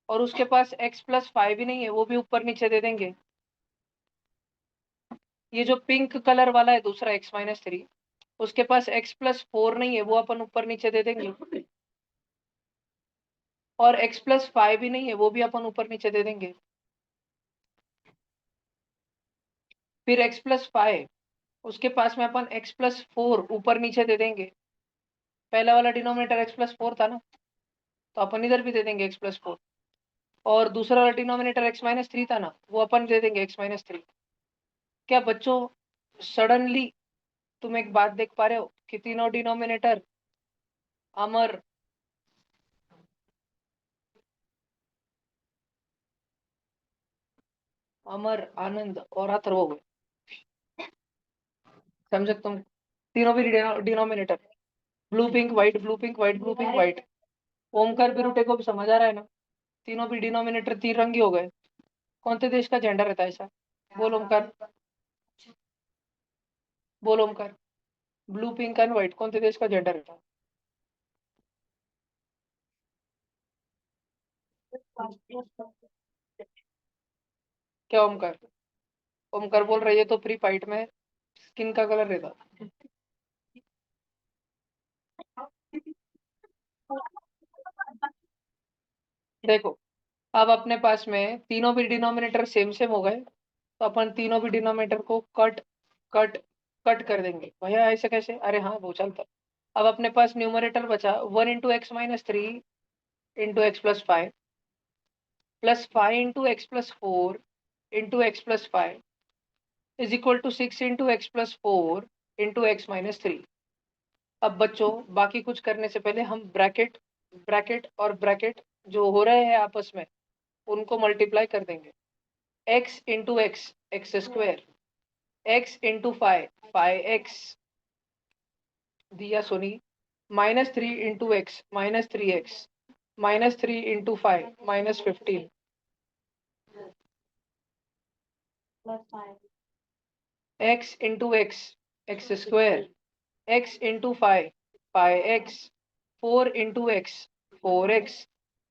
और उसके पास x+5 भी नहीं है, वो भी ऊपर नीचे दे देंगे। ये जो पिंक कलर वाला है दूसरा x-3, उसके पास x+4 नहीं है, वो अपन ऊपर नीचे दे देंगे। और x+5 भी नहीं है, वो भी अपन ऊपर नीचे दे देंगे। फिर x+5, उसके पास में अपन x+4 ऊपर नीचे दे देंगे। पहला वाला डिनोमिनेटर x+4 था ना, तो अपन इधर भी दे देंगे x+4। और दूसरा वाला डिनोमिनेटर x-3 था ना, वो अपन दे देंगे x-3। क्या बच्चों सडनली तुम एक बात देख पा रहे हो कि तीनों डिनोमिनेटर अमर, अमर, आनंद और अथर्व हो गए? समझ तुम? तीनों भी denominator blue pink white, blue pink white, blue pink white. Omkar Birute को भी समझ आ रहा है ना? तीनों भी डिनोमिनेटर तीन रंगी हो गए। कौन से देश का झंडा रहता है ऐसा? बोल ओमकार, बोल Omkar. Blue pink and white कौन से देश का झंडा रहता है? क्या ओमकार? ओमकार बोल रही है तो फ्री फाइट में स्किन का कलर रहता। देखो अब अपने पास में तीनों भी डिनोमिनेटर सेम सेम हो गए, तो अपन तीनों भी डिनोमिनेटर को कट कट कट कर देंगे। भैया ऐसे कैसे? अरे हाँ वो चलता। अब अपने पास न्यूमरेटर बचा 1 into X minus 3 into X plus 5 plus 5 into X plus 4 into X plus 5 is equal to 6 into X plus 4 into X minus 3। अब बच्चों बाकी कुछ करने से पहले हम ब्रैकेट ब्रैकेट और ब्रैकेट जो हो रहे हैं आपस में उनको मल्टीप्लाई कर देंगे। x into x x square, x into 5 x दिया सुनी, -3 into x -3x -3 into 5 -15 x into x x square, x into 5 4 into x 4x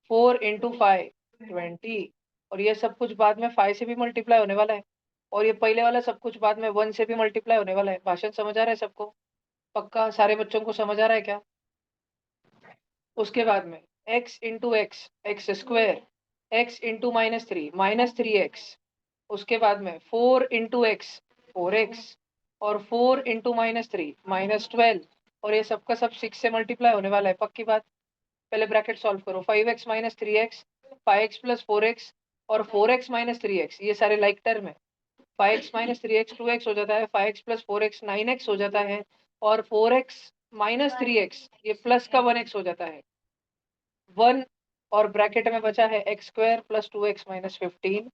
4 into 20। और ये सब कुछ बाद में 5 से भी मल्टीप्लाई होने वाला है, और ये पहले वाला सब कुछ बाद में 1 से भी मल्टीप्लाई होने वाला है। भाषण समझ आ रहा है सबको? पक्का सारे बच्चों को समझ आ रहा है क्या? उसके बाद में x into x x square, x into -3 उसके बाद में 4 इंटू एक्स 4x और 4 इंटू -3 -12। और ये सबका सब 6 से मल्टीप्लाई होने वाला है, पक्की बात। पहले ब्रैकेट सॉल्व करो। 5x - 3x 5x + 4x और 4x - 3x, ये सारे लाइक टर्म है। 5x - 3x 2x हो जाता है, 5x + 4x 9x हो जाता है, और 4x - 3x ये प्लस का 1x हो जाता है। 1 और ब्रैकेट में बचा है x² + 2x - 15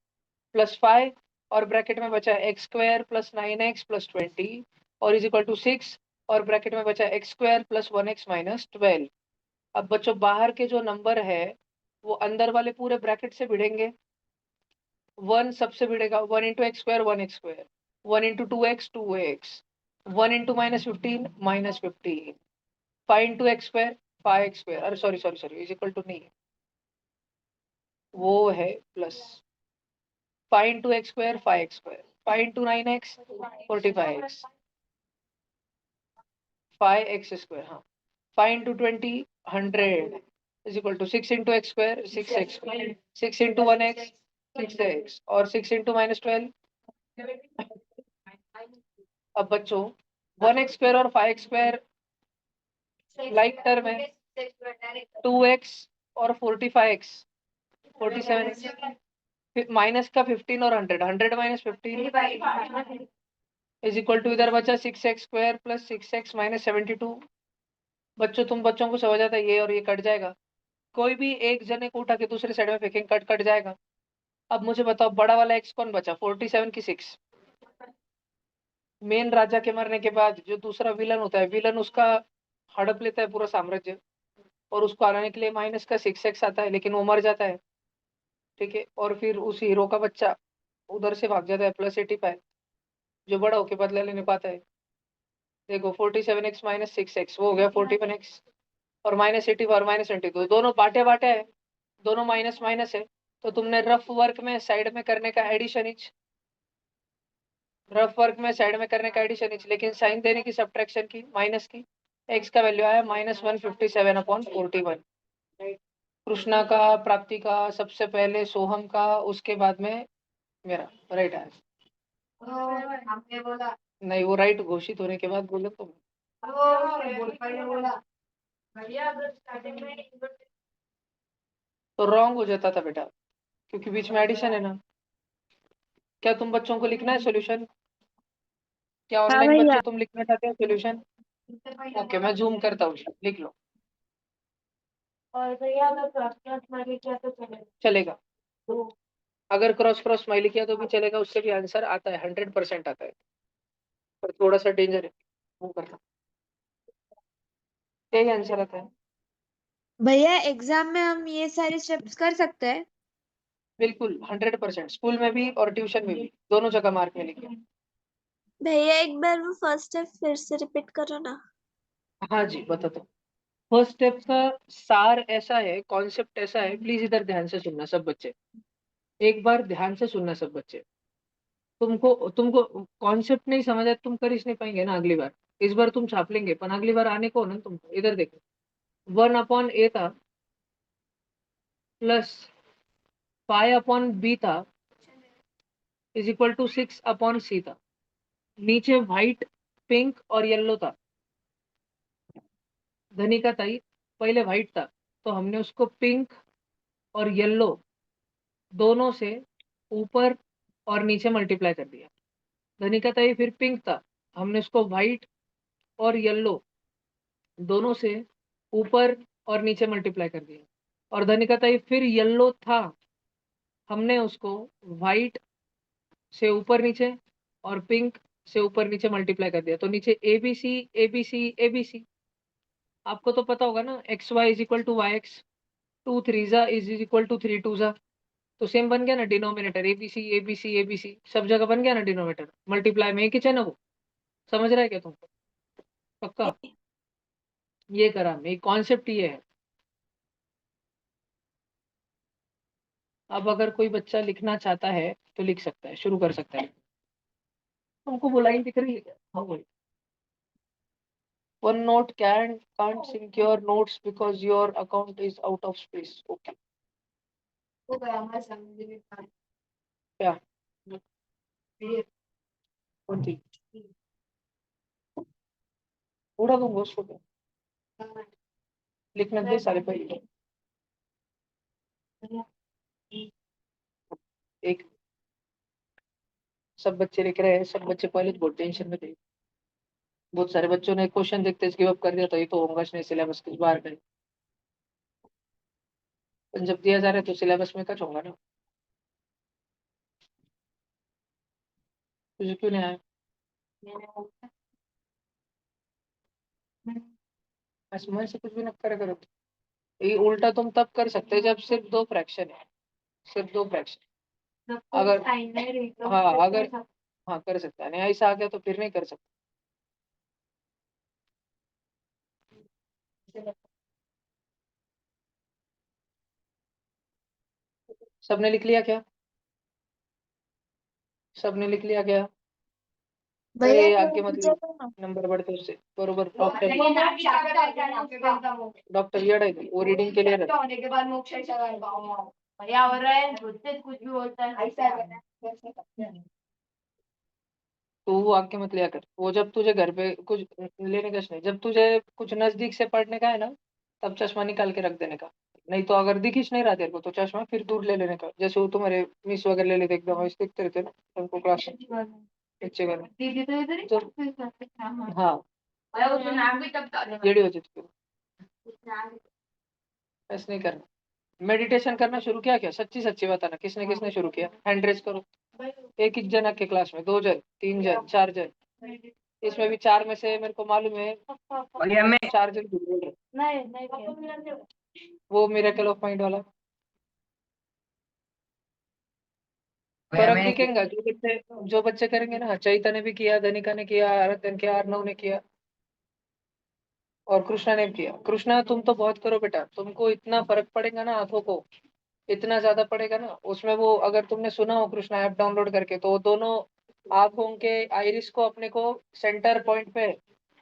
प्लस 5 और ब्रैकेट में बचा है x² + 9x + 20 और इज इक्वल टू 6 और ब्रैकेट में बचा है x² + 1x - 12। अब बच्चों बाहर के जो नंबर है वो अंदर वाले पूरे ब्रैकेट से भिड़ेंगे। 1 सबसे भिड़ेगा, 1 into x² 1x², 1 into 2x 2x, 1 into -15 -15, 5 into x² 5x², अरे sorry sorry sorry is equal to नहीं है, वो है plus 5 into x² 5x², 5 into 9x 45x, 5x², हाँ 5 into 20 100 is equal to 6 into x² 6x, 6 into 1x 6x और 6 इंटू -12। अब बच्चों 1x² और 5x² लाइक टर्म है, 2x और 45x 47x, माइनस का 15 और 100 100 - 15 इज इक्वल टू इधर बचा 6x² + 6x - 72। बच्चों तुम बच्चों को समझ आता है, ये और ये कट जाएगा, कोई भी एक जने को उठा के दूसरे साइड में फेंकेंगे, कट कट जाएगा। अब मुझे बताओ बड़ा वाला x कौन बचा, 47 की 6? मेन राजा के मरने के बाद जो दूसरा विलन होता है, विलन उसका हड़प लेता है पूरा साम्राज्य, और उसको हराने के लिए माइनस का 6x आता है, लेकिन वो मर जाता है, ठीक है। और फिर उस हीरो का बच्चा उधर से भाग जाता है +85, जो बड़ा होके बदला लेने पाता है। देखो 47x - 6x वो हो गया 41x, और -84 और -22 दोनों बाटे बाटे है, दोनों माइनस माइनस है। तो तुमने रफ वर्क में साइड में करने का एडिशन इच, रफ वर्क में साइड में करने का एडिशन इच, लेकिन साइन देने की सब्ट्रैक्शन की, माइनस की। x का वैल्यू आया -157/41। कृष्णा का, प्राप्ति का, सबसे पहले सोहम का, उसके बाद में मेरा राइट आया। हमने बोला नहीं वो राइट घोषित होने के बाद बोले तो पहले बोला भैया अगर स्टार्टिंग में तो रॉन्ग हो जाता था बेटा, क्योंकि बीच में एडिशन है ना। क्या तुम बच्चों को लिखना है सॉल्यूशन? क्या हाँ ऑनलाइन भैया। बच्चे तुम लिखना चाहते हो सॉल्यूशन? ओके मैं जूम करता हूँ, लिख लो। और भैया अगर क्रॉस क्रॉस मार किया तो चलेगा। चलेगा, तो अगर क्रॉस क्रॉस स्माइली किया तो भी चलेगा, उससे भी आंसर आता है, 100% आता है, पर थोड़ा सा डेंजर है वो करना, यही आंसर आता है। भैया एग्जाम में हम ये सारे स्टेप्स कर सकते हैं? बिल्कुल 100%, स्कूल में भी और ट्यूशन में भी, दोनों जगह मार्क मिलेंगे। भैया एक बार वो फर्स्ट स्टेप फिर से रिपीट करो ना। हाँ जी बताता हूँ। फर्स्ट स्टेप का सार ऐसा है, कॉन्सेप्ट ऐसा है, प्लीज इधर ध्यान से सुनना सब बच्चे, एक बार ध्यान से सुनना सब बच्चे। तुमको तुमको कॉन्सेप्ट नहीं समझ आया, तुम कर ही नहीं पाएंगे ना अगली बार। इस बार तुम छाप लेंगे, पर अगली बार आने को हो ना तुमको। इधर देखो, 1/a था प्लस फाइव अपॉन बी था इज इक्वल टू 6 अपॉन सी था। नीचे व्हाइट, पिंक और येलो था। धनिका ताई पहले व्हाइट था, तो हमने उसको पिंक और येलो दोनों से ऊपर और नीचे मल्टीप्लाई कर दिया। धनिका ताई फिर पिंक था, हमने उसको व्हाइट और येलो दोनों से ऊपर और नीचे मल्टीप्लाई कर दिया। और धनिका ताई फिर येलो था, हमने उसको व्हाइट से ऊपर नीचे और पिंक से ऊपर नीचे मल्टीप्लाई कर दिया। तो नीचे A B C A B C A B C. आपको तो पता होगा ना, X Y is equal to Y X, two three जा is equal to three two जा। तो सेम बन गया ना denominator, A B C A B C A B C सब जगह बन गया ना डिनोमिनेटर। मल्टीप्लाई में एक ही है ना वो। समझ रहा है क्या तुमको? पक्का? ये करा मैं, कॉन्सेप्ट ये है। अब अगर कोई बच्चा लिखना चाहता है तो लिख सकता है, शुरू कर सकता है। तुमको वो लाइन दिख रही है क्या? हाँ वही। One note can't sync your notes because your account is out of space. Okay. हो गया हमारे सामने में काम। क्या? ये कौन थी? उड़ा दूंगा उसको क्या? काम लिखने दे सारे पहले। एक सब बच्चे लिख रहे हैं, सब बच्चे पहले तो बहुत टेंशन में थे। बहुत सारे बच्चों ने क्वेश्चन देखते गिव अप कर दिया, तो ये तो होगा नहीं, सिलेबस किस बार का है। पर जब दिया जा रहा है तो सिलेबस में कच होगा ना। तुझे क्यों नहीं आया? मैंने बोला मैं से कुछ भी न करे करो। ये उल्टा तुम तब कर सकते हैं जब सिर्फ दो फ्रैक्शन है, सिर्फ दो फ्रैक्शन। अगर साइन नहीं रही तो हाँ, अगर हाँ कर सकता है, नहीं ऐसा आ गया तो फिर नहीं कर सकता। सबने लिख लिया क्या? सबने लिख लिया क्या? भैया अरे थोड़ा आगे मत नीचे लिख, करो ना। नंबर बढ़ते उससे बरोबर। डॉक्टर लेकिन आप शादी करके डॉक्टर ये है वो रीडिंग के लिए रहता है। होने के बाद मोक्ष पर्यावरण कुछ भी होता है ऐसा तो वो आगे मत लिया कर। वो जब तुझे घर पे कुछ लेने का नहीं, जब तुझे कुछ नजदीक से पढ़ने का है ना, तब चश्मा निकाल के रख देने का। नहीं तो अगर दिख ही नहीं रहा तेरे को तो चश्मा फिर दूर ले लेने का, जैसे वो तुम्हारे मिस वगैरह ले लेते एकदम ऐसे दिखते रहते ना तुमको क्लास में बच्चे का। दीदी तो इधर ही तो हाँ और उसका नाम भी तब जेडी हो जाती है। ऐसे नहीं करना। मेडिटेशन करना शुरू किया क्या? सच्ची सच्ची बताना, किसने किसने शुरू किया? हैंड रेस करो। एक एक जन के क्लास में, दो जन, तीन जन, चार जन। इसमें भी चार में से मेरे को मालूम है भैया मैं चार जन झूठ बोल रहे हैं। नहीं वो मिरेकल ऑफ माइंड वाला भैया फर्क मैंने दिखेगा। जो बच्चे करेंगे ना, चैतन्य ने भी किया, धनिका ने किया, आराधन किया, अर्णव ने किया और कृष्णा ने भी किया। कृष्णा तुम तो बहुत करो बेटा, तुमको इतना फर्क पड़ेगा ना आंखों को, इतना ज्यादा पड़ेगा ना। उसमें वो अगर तुमने सुना हो कृष्णा ऐप डाउनलोड करके, तो वो दोनों आंखों के आइरिस को अपने को सेंटर पॉइंट पे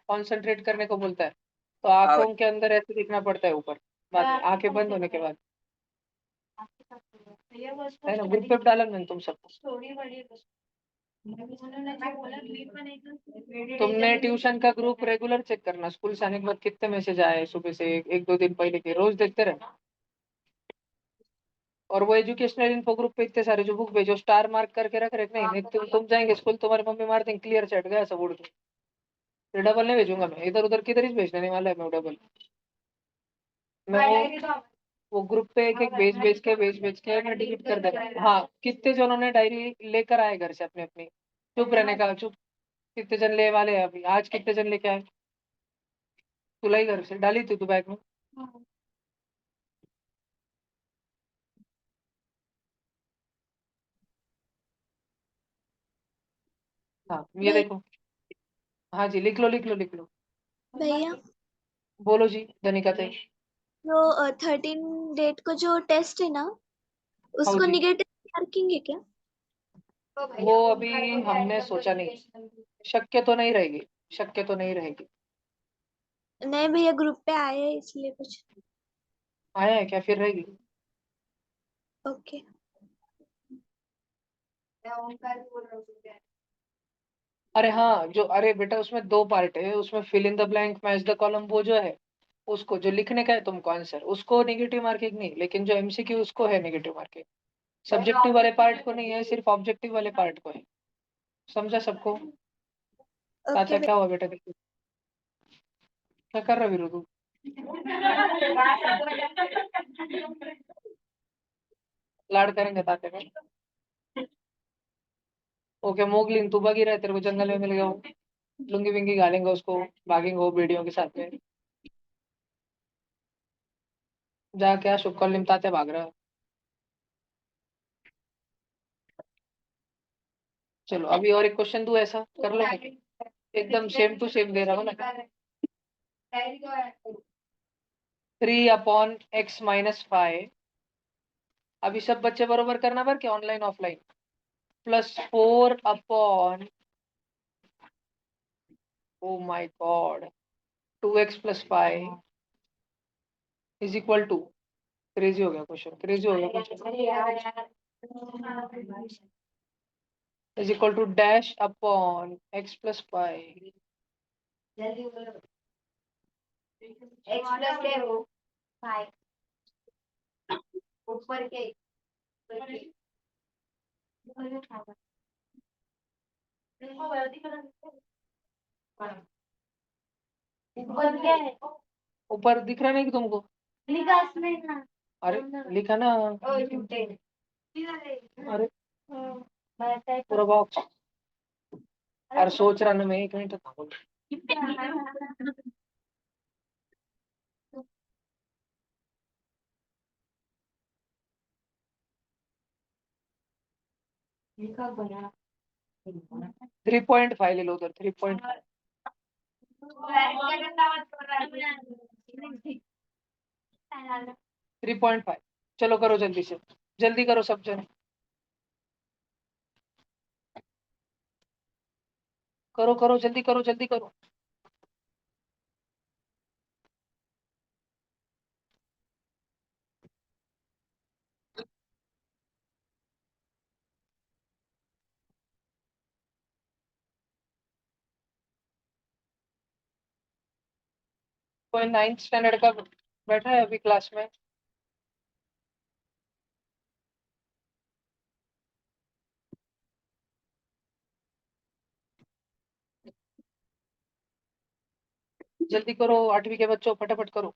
कंसंट्रेट करने को बोलता है। तो हाँ आंखों के अंदर ऐसे दिखना पड़ता है ऊपर, बाद में आंखें बंद होने के बाद। है ना, ग्रुप पे डाला मैंने तुम सबको। स्टोरी बड़ी उन्होंने जो बोला द्वीप में नहीं तो तुमने ट्यूशन का ग्रुप रेगुलर चेक करना, स्कूल से आने के बाद कितने मैसेज आए सुबह से, एक दो दिन पहले के रोज देखते रहना। और वो एजुकेशनल इन्फो ग्रुप पे इतने सारे जो बुक भेजो स्टार मार्क करके रख रहे नहीं, नहीं तुम जाएंगे स्कूल, तुम्हारी मम्मी मार देंगे क्लियर चैट गया सब उड़ के। फिर डबल नहीं भेजूंगा मैं, इधर उधर किधर ही भेजने नहीं वाला है मैं डबल। मैं वो ग्रुप पे एक एक भेज भेज के मैं डिलीट कर देगा। हाँ, कितने जनों ने डायरी लेकर आए घर से अपने अपनी? चुप रहने का, चुप। कितने जन ले वाले हैं अभी? आज कितने जन लेके आए? तुला ही घर से डाली थी तू बैग में? हाँ ये भैया देखो। हाँ जी, लिख लो लिख लो लिख लो। भैया बोलो जी धनिका थे। जो 13 डेट को जो टेस्ट है ना, हाँ उसको जी, निगेटिव रखेंगे क्या? वो अभी हमने सोचा नहीं, शक्य तो नहीं रहेगी, शक्य तो नहीं रहेगी। नहीं भैया, ग्रुप पे आए हैं इसलिए कुछ। आया है क्या? फिर रहेगी। ओके। ओंकार बोल रहा हूँ। अरे हाँ, जो अरे बेटा उसमें दो पार्ट है, उसमें fill in the blank match the column, वो जो है उसको जो लिखने का है तुमको आंसर, उसको नेगेटिव मार्किंग नहीं, लेकिन जो एमसीक्यू उसको है नेगेटिव मार्किंग। सब्जेक्टिव वाले पार्ट को नहीं है, सिर्फ ऑब्जेक्टिव वाले पार्ट को है। समझा सबको? ओके ताता क्या हुआ बेटा? क्या कर रहा वीरू तू? लाड करेंगे ताते में? ओके मोगलिन, तू भागी रहा, तेरे को जंगल में मिल गया हो, लुंगी विंगी गालेंगे उसको, भागेंगे वो बेड़ियों के साथ में। जा, क्या शुभ कॉल निमताते भाग रहा है? चलो अभी और एक क्वेश्चन दूं, ऐसा कर लो, एकदम सेम टू सेम दे रहा हूँ ना। 3/x-5, अभी सब बच्चे बरोबर करना, पर क्या online offline, +4 oh my god 2x + 5 is equal to, crazy हो गया क्वेश्चन, क्रेजी हो गया question, is equal to -x + 5। जल्दी बोलो। x प्लस है वो 5 ऊपर के ऊपर क्या है? ऊपर दिख रहा नहीं कि तुमको? लिखा इसमें ना। अरे लिखा ना। ओ झूठे। अरे मैं पूरा बॉक्स। अरे सोच रहा ना मैं, 1 मिनट था बोल। लिखा बना 3.5 ले लो उधर, 3.5। 3.5, चलो करो जल्दी से, जल्दी करो सब जन, करो करो जल्दी करो, जल्दी करो। कोई 9th स्टैंडर्ड का बैठा है अभी क्लास में? जल्दी करो 8वीं के बच्चों, फटाफट करो।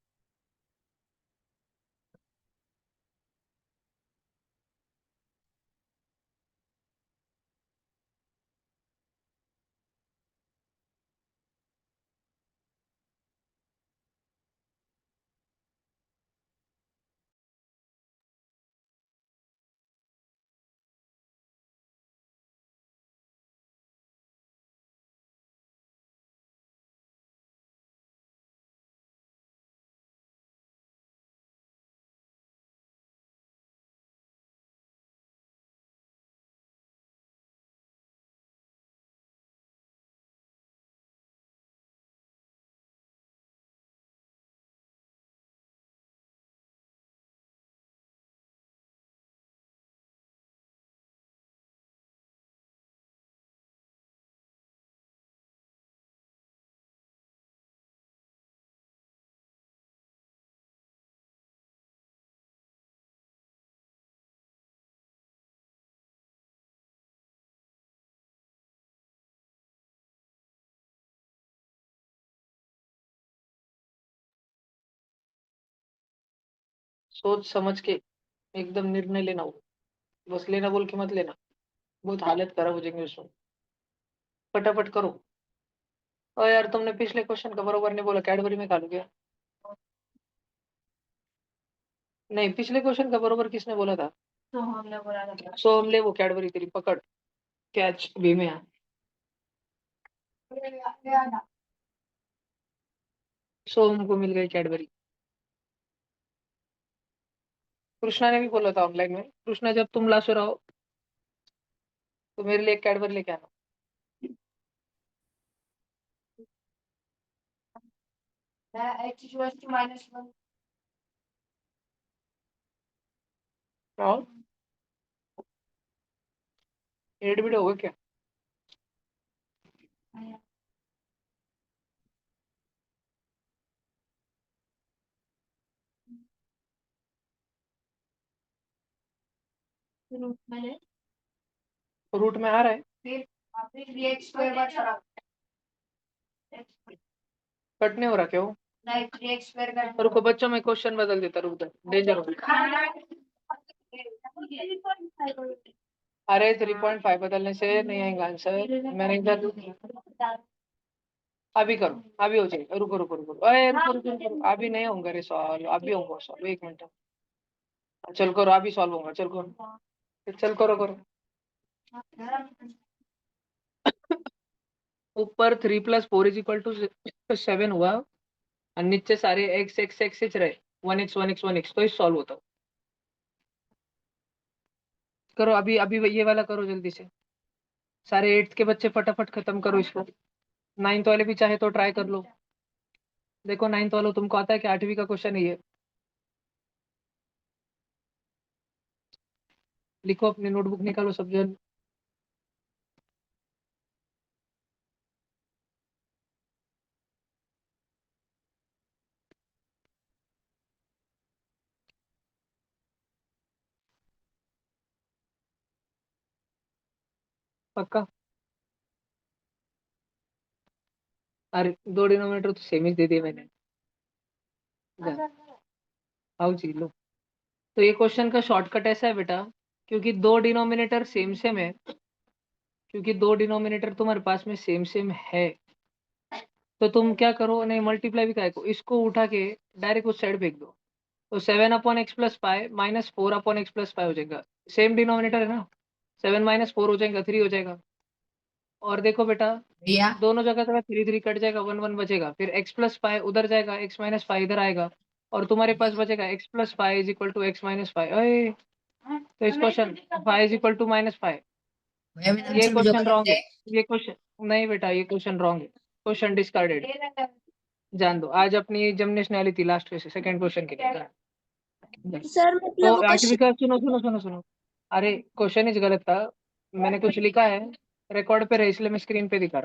सोच समझ के एकदम निर्णय लेना हो, बस लेना बोल के मत लेना, बहुत हालत खराब हो जाएंगे उसमें। फटाफट करो। और यार तुमने पिछले क्वेश्चन का बरोबर नहीं बोला, कैडबरी में खा लो क्या? नहीं, पिछले क्वेश्चन का बरोबर किसने बोला था? तो हमने बोला था। सो हम ले वो कैडबरी, तेरी पकड़, कैच भी में। सो हमको मिल गई कैडबरी। कृष्णा ने भी बोला था ऑनलाइन में, कृष्णा जब तुम लासो रहो तो मेरे लिए एक कैडबरी लेके आना। x equals to -1। और एडमिट होगा क्या? रूट में रूट में आ रहा है, फिर आपने 3x स्क्वायर का छोड़ा कट नहीं हो रहा क्यों? नहीं 3x स्क्वायर का रुको बच्चों, मैं क्वेश्चन बदल देता, रुक जा, डेंजर हो। अरे 3.5 बदलने से नहीं आएगा आंसर, मैंने इधर अभी करो, अभी हो जाएगा, रुको रुको रुको, अरे रुको रुको रुको, अभी नहीं होंगे रे सॉल्व, अभी होगा सॉल्व, 1 मिनट, चल करो, अभी सॉल्व होगा, चल करो, चल करो करो। ऊपर 3 + 4 = 7 हुआ और नीचे सारे x x x x रहे, 1x 1x 1x, तो इस सॉल्व होता करो, अभी अभी ये वाला करो जल्दी से, सारे 8th के बच्चे फटाफट खत्म करो इसको, 9th वाले भी चाहे तो ट्राई कर लो। देखो 9th वालों, तुमको आता है कि 8वीं का क्वेश्चन है ये, लिखो, अपनी नोटबुक निकालो सब जन। पक्का? अरे 2 डिनोमिनेटर तो सेम ही दे दिए मैंने, आओ जी लो। तो ये क्वेश्चन का शॉर्टकट ऐसा है बेटा, क्योंकि 2 डिनोमिनेटर सेम सेम है, क्योंकि 2 डिनोमिनेटर तुम्हारे पास में सेम सेम है, तो तुम क्या करो, नहीं मल्टीप्लाई भी को, इसको उठा के डायरेक्ट उस साइड फेंक दो, तो 7/x + 5 - 4/x + 5 हो जाएगा, सेम डिनोमिनेटर है ना, 7 - 4 हो जाएगा, 3 हो जाएगा। और देखो बेटा, भैया दोनों जगह का 3 3 कट जाएगा, 1 1 बचेगा, फिर x + 5 उधर जाएगा, x - 5 इधर आएगा, और तुम्हारे पास बचेगा x + 5 = x - 5। अरे तो इस क्वेश्चन 5 = -5, भैया मेरा ये आंसर मुझे क्वेश्चन गलत रॉन्ग है, है। ये क्वेश्चन नहीं बेटा, ये क्वेश्चन रॉन्ग है, क्वेश्चन डिस्कार्डेड, जान दो। आज अपनी एग्जामिनेशन वाली थी लास्ट से, सेकंड क्वेश्चन के लिए। सर तो मतलब वो 8वीं का सुनो सुनो सुनो सुनो, अरे क्वेश्चन ही गलत था, मैंने कुछ लिखा है, रिकॉर्ड पे रहे, इसलिए मैं स्क्रीन पे दिखा रहा हूं।